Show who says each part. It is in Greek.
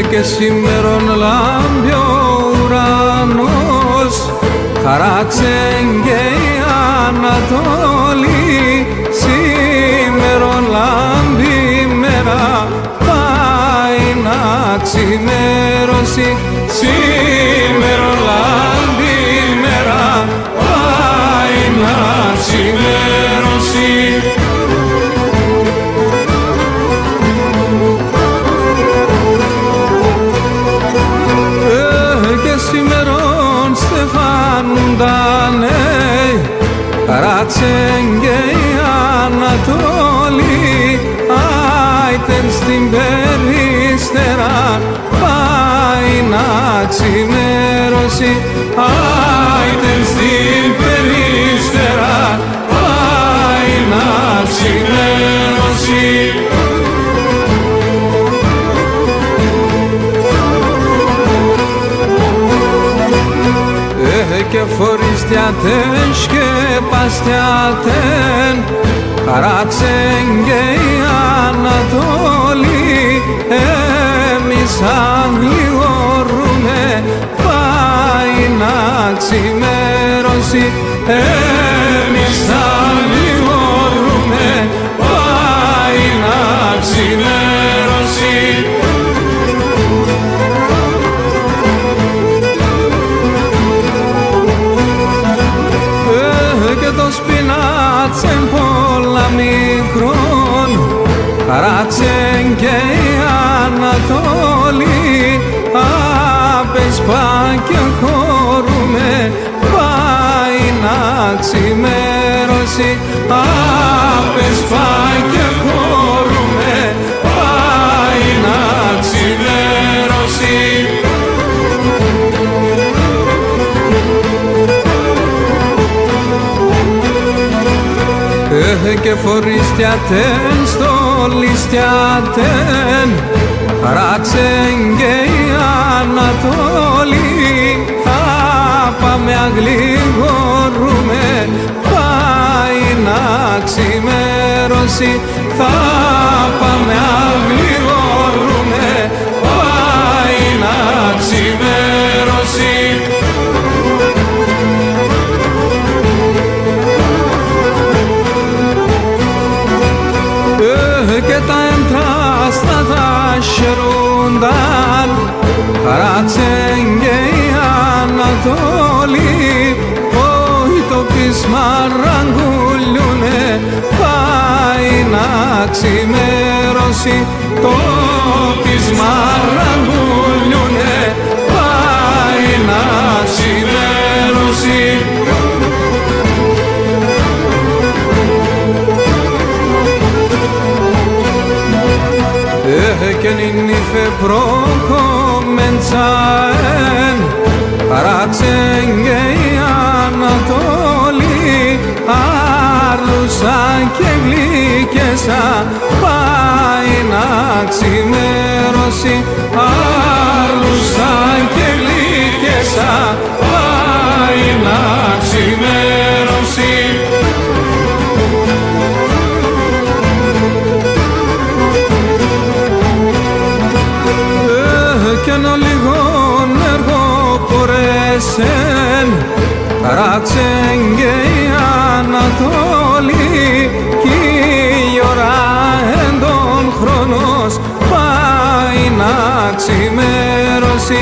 Speaker 1: και σήμερον λάμπει ο ουρανός, χαράξε και η Ανατολή. Σήμερον λάμπει η μέρα, πάει να ξημερώσει. Σήμερον λάμπει η μέρα, πάει να ξημερώσει. Και σήμερον στεφάνουντανε, χαράξε και η Ανατολή. Άιτεν στην περίστερα, πάει να ξημερώσει. Άιτεν στην περίστερα, πάει να ξημερώσει. Και φοριστιατέν σκεπαστιατέν, χαράξεν και η Ανατολή. Εμείς αγλιορούμε, πάει να ξημερώσει. Εμείς αγλιορούμε, πάει να ξημερώσει. Το σπινάτσεν πολλά μικρόν, χαράξεν και η Ανατολή. Απεσπά και χωρούμε, πάει να ξημερώσει. Απεσπά και χωρούμε, πάει να ξημερώσει. Και φοριστιατέν στολιστιατέν, χαράξεν και η Ανατολή. Θα πάμε αγλιγορούμε, πάει να ξημερώσει. Θα πάμε αγλιγορούμε, πάει να ξημερώσει. Και τα έντραστα τα χαιρούνταν, χαράξεν και η Ανατολή. Όχι το πείσμα ραγκουλιούνε, πάει να ξημερώσει. Το πείσμα ραγκουλιούνε, πάει να ξημερώσει. Και νυφε προκομμεντζαέν, χαράξεν και η Ανατολή. Άρλουσα και γλυκέσα, πάει να ξημερώσει. Άρλουσα και γλυκέσα, πάει να ξημερώσει. Κι ένα λίγον έργο πορέσεν, χαράξεν και η Ανατολή. Κι η ώρα εν τον χρόνος, πάει να ξημερώσει.